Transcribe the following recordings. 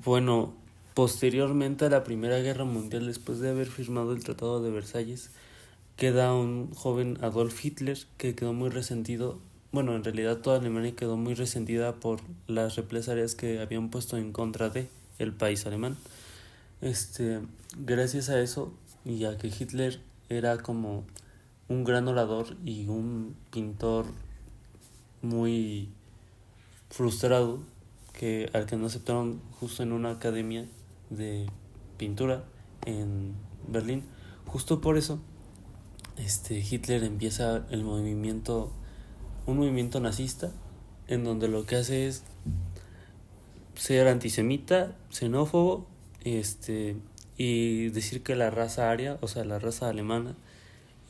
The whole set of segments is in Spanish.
Bueno, posteriormente a la Primera Guerra Mundial, después de haber firmado el Tratado de Versalles, queda un joven Adolf Hitler que quedó muy resentido. Bueno, en realidad toda Alemania quedó muy resentida por las represalias que habían puesto en contra de el país alemán. Este, Gracias a eso y a que Hitler era como un gran orador y un pintor muy frustrado, que al que no aceptaron justo en una academia de pintura en Berlín. Justo por eso Hitler empieza un movimiento nazista, en donde lo que hace es ser antisemita, xenófobo, y decir que la raza aria, o sea, la raza alemana,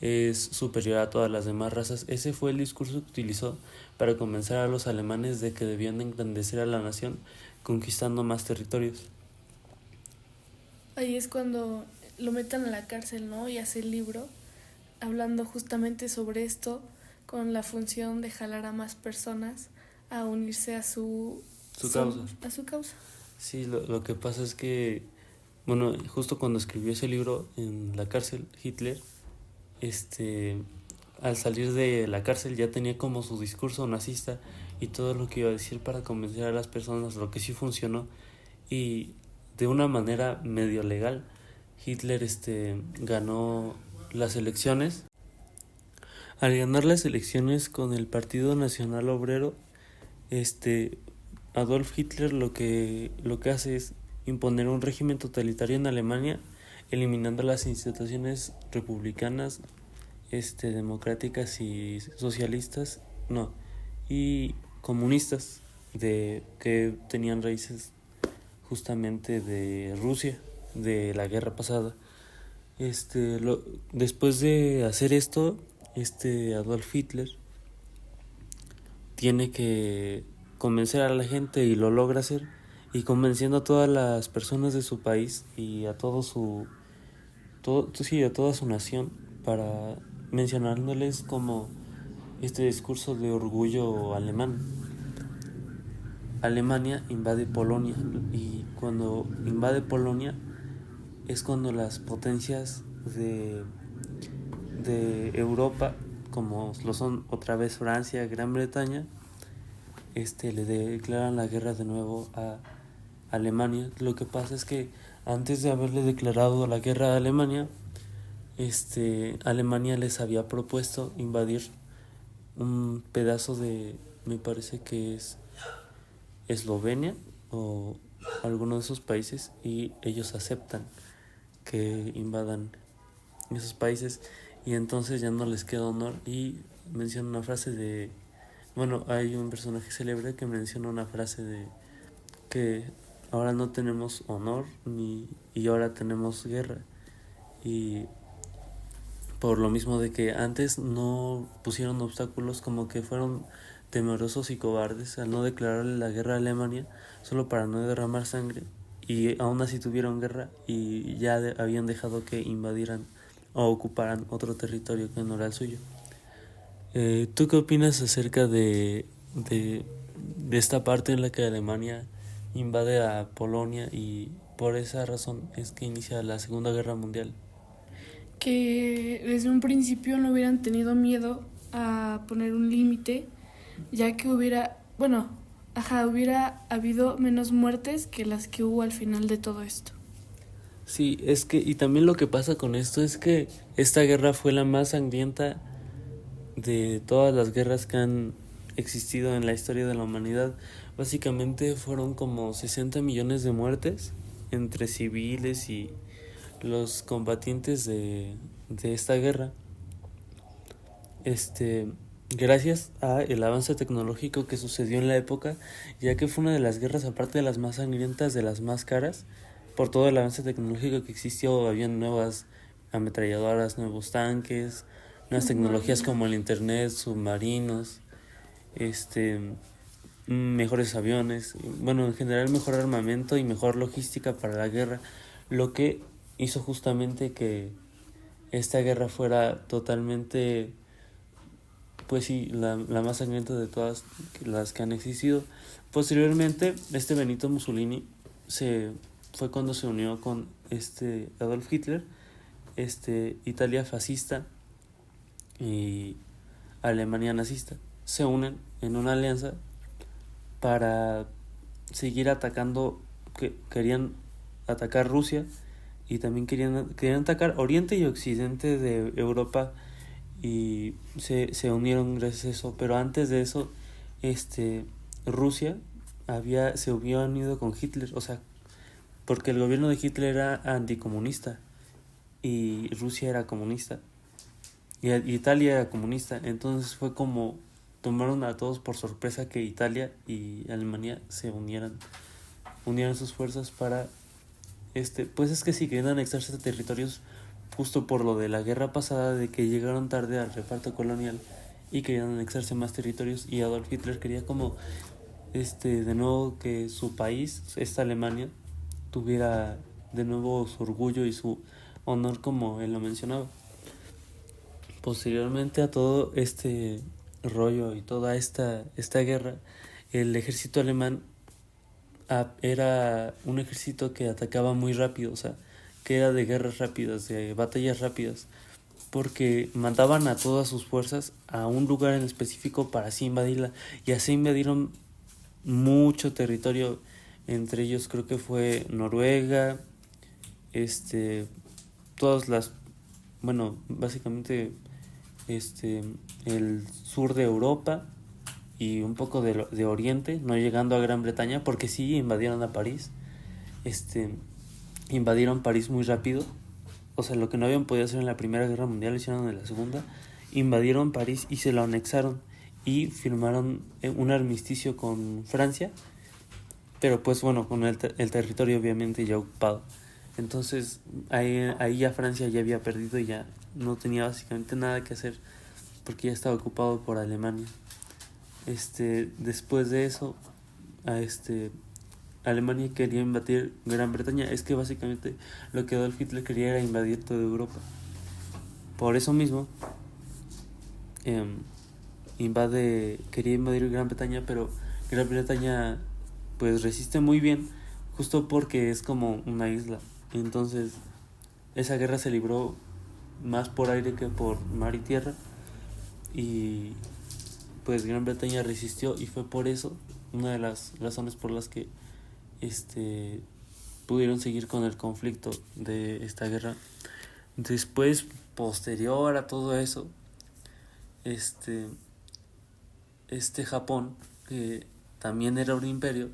es superior a todas las demás razas. Ese fue el discurso que utilizó para convencer a los alemanes de que debían engrandecer a la nación conquistando más territorios. Ahí es cuando lo meten a la cárcel, ¿no? Y hace el libro hablando justamente sobre esto con la función de jalar a más personas a unirse a Su causa. a su causa. Sí, lo que pasa es que, bueno, justo cuando escribió ese libro en la cárcel, Hitler, al salir de la cárcel ya tenía como su discurso nazista y todo lo que iba a decir para convencer a las personas, lo que sí funcionó. Y de una manera medio legal, Hitler ganó las elecciones. Al ganar las elecciones con el Partido Nacional Obrero, este Adolf Hitler lo que hace es imponer un régimen totalitario en Alemania, eliminando las instituciones republicanas, democráticas y socialistas, no, y comunistas, de que tenían raíces justamente de Rusia, de la guerra pasada. Después de hacer esto, Adolf Hitler tiene que convencer a la gente y lo logra hacer, y convenciendo a todas las personas de su país y a sí, a toda su nación, para mencionándoles como este discurso de orgullo alemán. Alemania invade Polonia, y cuando invade Polonia es cuando las potencias de Europa, como lo son otra vez Francia, Gran Bretaña, le declaran la guerra de nuevo a Alemania. Lo que pasa es que antes de haberle declarado la guerra a Alemania, Alemania les había propuesto invadir un pedazo de, me parece que es Eslovenia o alguno de esos países, y ellos aceptan que invadan esos países, y entonces ya no les queda honor, y menciona una frase de, bueno, hay un personaje célebre que menciona una frase de que ahora no tenemos honor y ahora tenemos guerra, y por lo mismo de que antes no pusieron obstáculos, como que fueron temerosos y cobardes al no declararle la guerra a Alemania solo para no derramar sangre, y aún así tuvieron guerra y ya habían dejado que invadieran o ocuparan otro territorio que no era el suyo. ¿Tú qué opinas acerca de, de esta parte en la que Alemania invade a Polonia y por esa razón es que inicia la Segunda Guerra Mundial? Que desde un principio no hubieran tenido miedo a poner un límite, ya que hubiera habido menos muertes que las que hubo al final de todo esto. Sí, es que, y también lo que pasa con esto es que esta guerra fue la más sangrienta de todas las guerras que han existido en la historia de la humanidad. Básicamente fueron como 60 millones de muertes entre civiles y los combatientes de esta guerra. Gracias a el avance tecnológico que sucedió en la época, ya que fue una de las guerras, aparte de las más sangrientas, de las más caras. Por todo el avance tecnológico que existió, habían nuevas ametralladoras, nuevos tanques, nuevas tecnologías como el internet, submarinos, este mejores aviones, bueno, en general mejor armamento y mejor logística para la guerra, lo que hizo justamente que esta guerra fuera totalmente, pues sí, la más sangrienta de todas las que han existido. Posteriormente, Benito Mussolini fue cuando se unió con Adolf Hitler, Italia fascista y Alemania nazista. Se unen en una alianza para seguir atacando, que querían atacar Rusia y también querían atacar Oriente y Occidente de Europa, y se unieron gracias a eso. Pero antes de eso, Rusia se había unido con Hitler, o sea, porque el gobierno de Hitler era anticomunista y Rusia era comunista y Italia era comunista. Entonces fue como tomaron a todos por sorpresa que Italia y Alemania se unieran sus fuerzas para pues es que sí querían anexarse a territorios, justo por lo de la guerra pasada, de que llegaron tarde al reparto colonial y querían anexarse más territorios, y Adolf Hitler quería como de nuevo que su país, esta Alemania, tuviera de nuevo su orgullo y su honor, como él lo mencionaba. Posteriormente a todo este rollo y toda esta guerra, el ejército alemán era un ejército que atacaba muy rápido, o sea, que era de guerras rápidas, de batallas rápidas, porque mandaban a todas sus fuerzas a un lugar en específico para así invadirla, y así invadieron mucho territorio. Entre ellos creo que fue Noruega, todas las, bueno, básicamente el sur de Europa y un poco de Oriente, no llegando a Gran Bretaña, porque sí invadieron a París. Invadieron París muy rápido, o sea, lo que no habían podido hacer en la Primera Guerra Mundial lo hicieron en la Segunda. Invadieron París y se lo anexaron y firmaron un armisticio con Francia, pero pues bueno, con el territorio obviamente ya ocupado. Entonces ahí ya Francia ya había perdido y ya no tenía básicamente nada que hacer porque ya estaba ocupado por Alemania. Después de eso, Alemania quería invadir Gran Bretaña. Es que básicamente lo que Adolf Hitler quería era invadir toda Europa. Por eso mismo quería invadir Gran Bretaña, pero Gran Bretaña pues resiste muy bien, justo porque es como una isla. Entonces esa guerra se libró más por aire que por mar y tierra, y pues Gran Bretaña resistió, y fue por eso una de las razones por las que pudieron seguir con el conflicto de esta guerra. Después, posterior a todo eso, Japón, que también era un imperio,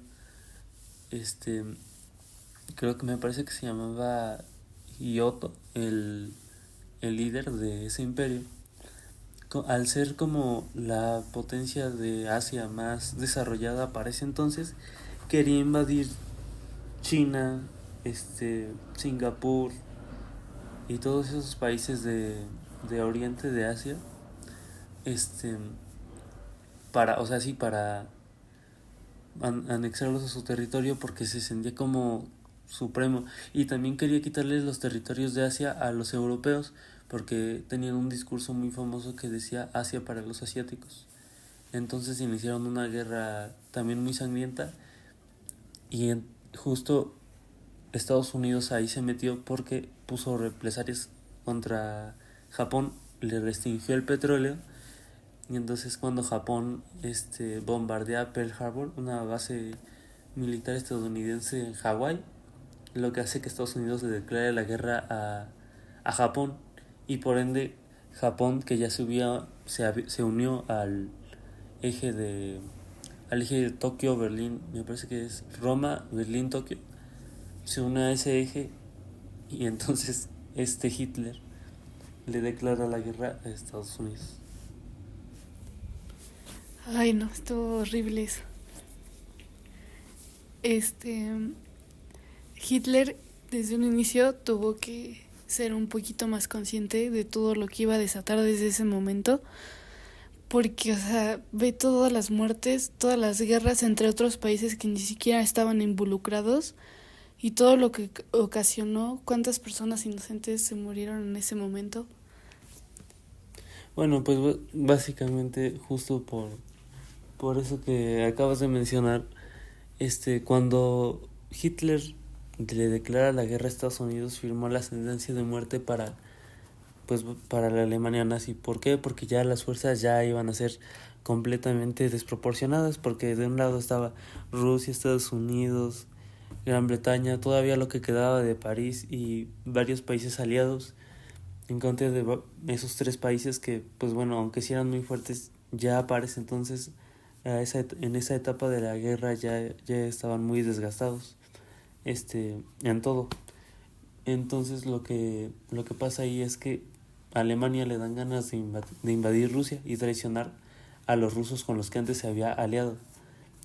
creo que me parece que se llamaba Hiyoto, el líder de ese imperio, al ser como la potencia de Asia más desarrollada para ese entonces, quería invadir China, Singapur y todos esos países de Oriente, de Asia, para anexarlos a su territorio, porque se sentía como supremo. Y también quería quitarles los territorios de Asia a los europeos, porque tenían un discurso muy famoso que decía Asia para los asiáticos. Entonces iniciaron una guerra también muy sangrienta, y justo Estados Unidos ahí se metió porque puso represalias contra Japón, le restringió el petróleo. Y entonces cuando Japón bombardea Pearl Harbor, una base militar estadounidense en Hawái, lo que hace que Estados Unidos le declare la guerra a Japón, y por ende Japón, que ya se unió al eje de Tokio, Berlín, me parece que es Roma, Berlín, Tokio, se une a ese eje, y entonces Hitler le declara la guerra a Estados Unidos. Ay, no, estuvo horrible eso. Hitler desde un inicio tuvo que ser un poquito más consciente de todo lo que iba a desatar desde ese momento, porque, o sea, ve todas las muertes, todas las guerras entre otros países que ni siquiera estaban involucrados, y todo lo que ocasionó, cuántas personas inocentes se murieron en ese momento. Bueno, pues básicamente justo por eso que acabas de mencionar, cuando Hitler le declara la guerra a Estados Unidos, firmó la sentencia de muerte para la Alemania nazi. ¿Por qué? Porque ya las fuerzas ya iban a ser completamente desproporcionadas, porque de un lado estaba Rusia, Estados Unidos, Gran Bretaña, todavía lo que quedaba de París y varios países aliados en contra de esos tres países que, pues bueno, aunque sí eran muy fuertes, ya para ese entonces, en esa etapa de la guerra ya estaban muy desgastados en todo. Entonces lo que pasa ahí es que a Alemania le dan ganas de invadir Rusia y traicionar a los rusos con los que antes se había aliado.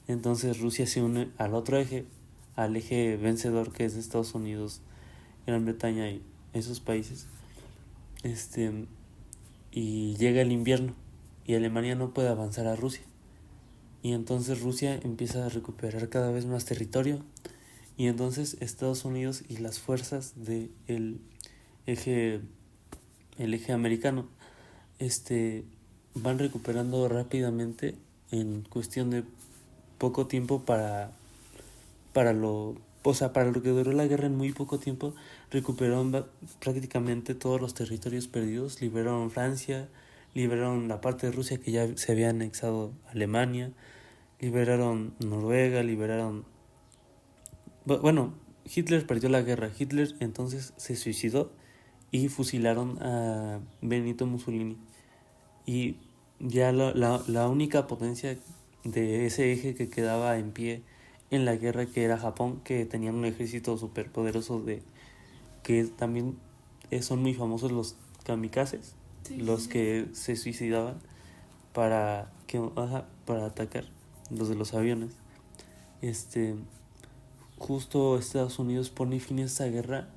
Entonces Rusia se une al otro eje, al eje vencedor que es Estados Unidos, Gran Bretaña y esos países. Y llega el invierno y Alemania no puede avanzar a Rusia. Y entonces Rusia empieza a recuperar cada vez más territorio. Y entonces Estados Unidos y las fuerzas del eje, el eje americano van recuperando rápidamente en cuestión de poco tiempo para lo que duró la guerra. En muy poco tiempo recuperaron prácticamente todos los territorios perdidos, liberaron Francia, liberaron la parte de Rusia que ya se había anexado a Alemania, liberaron Noruega, bueno, Hitler perdió la guerra. Hitler entonces se suicidó y fusilaron a Benito Mussolini. Y ya la única potencia de ese eje que quedaba en pie en la guerra, que era Japón, que tenía un ejército súper poderoso, que también son muy famosos los kamikazes, sí, los que se suicidaban para atacar, los de los aviones. Justo Estados Unidos pone fin a esta guerra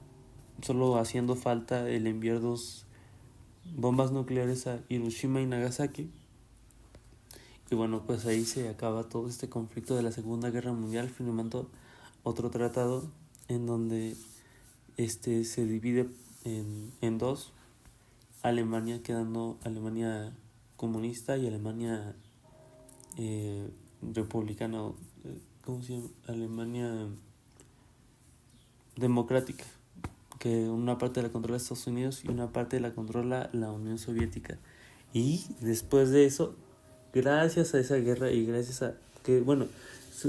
solo haciendo falta el enviar 2 bombas nucleares a Hiroshima y Nagasaki. Y bueno, pues ahí se acaba todo este conflicto de la Segunda Guerra Mundial, firmando otro tratado en donde se divide en dos, Alemania quedando Alemania comunista y Alemania republicana, ¿cómo se llama? Alemania democrática, que una parte la controla Estados Unidos y una parte la controla la Unión Soviética. Y después de eso, gracias a esa guerra y gracias a que, bueno,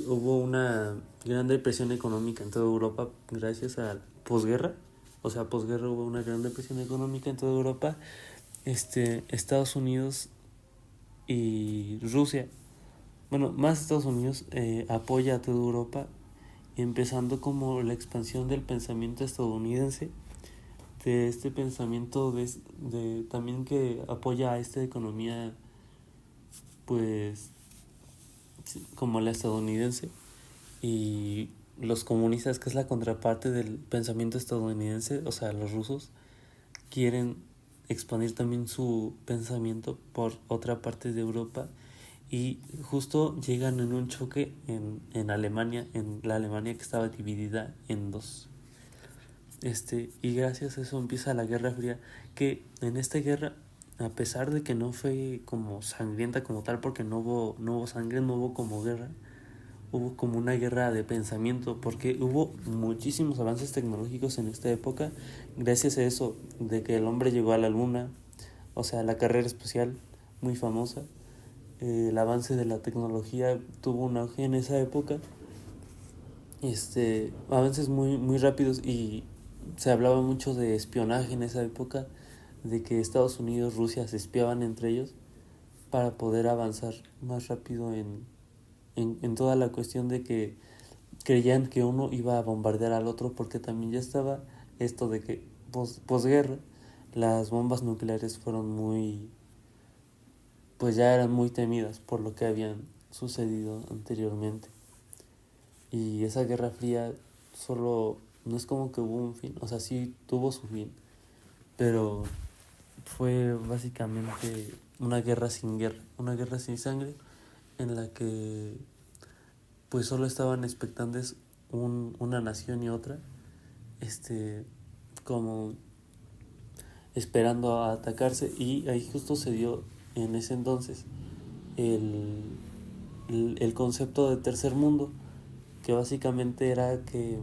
hubo una gran depresión económica en toda Europa gracias a posguerra. O sea, posguerra hubo una gran depresión económica en toda Europa. Estados Unidos y Rusia, bueno, más Estados Unidos, apoya a toda Europa, empezando como la expansión del pensamiento estadounidense, de este pensamiento de también que apoya a esta economía, pues como la estadounidense, y los comunistas, que es la contraparte del pensamiento estadounidense, o sea, los rusos, quieren expandir también su pensamiento por otra parte de Europa, y justo llegan en un choque en Alemania, en la Alemania que estaba dividida en dos. Y gracias a eso empieza la Guerra Fría, que en esta guerra, a pesar de que no fue como sangrienta como tal, porque no hubo sangre, no hubo como guerra, hubo como una guerra de pensamiento, porque hubo muchísimos avances tecnológicos en esta época, gracias a eso, de que el hombre llegó a la luna, o sea, la carrera espacial muy famosa. El avance de la tecnología tuvo un auge en esa época, avances muy, muy rápidos, y se hablaba mucho de espionaje en esa época, de que Estados Unidos, Rusia se espiaban entre ellos para poder avanzar más rápido en toda la cuestión de que creían que uno iba a bombardear al otro, porque también ya estaba esto de que posguerra las bombas nucleares pues ya eran muy temidas por lo que habían sucedido anteriormente. Y esa Guerra Fría solo, no es como que hubo un fin, o sea, sí tuvo su fin, pero fue básicamente una guerra sin sangre, en la que pues solo estaban expectantes una nación y otra, como esperando a atacarse. Y ahí justo se dio en ese entonces el concepto de tercer mundo, que básicamente era que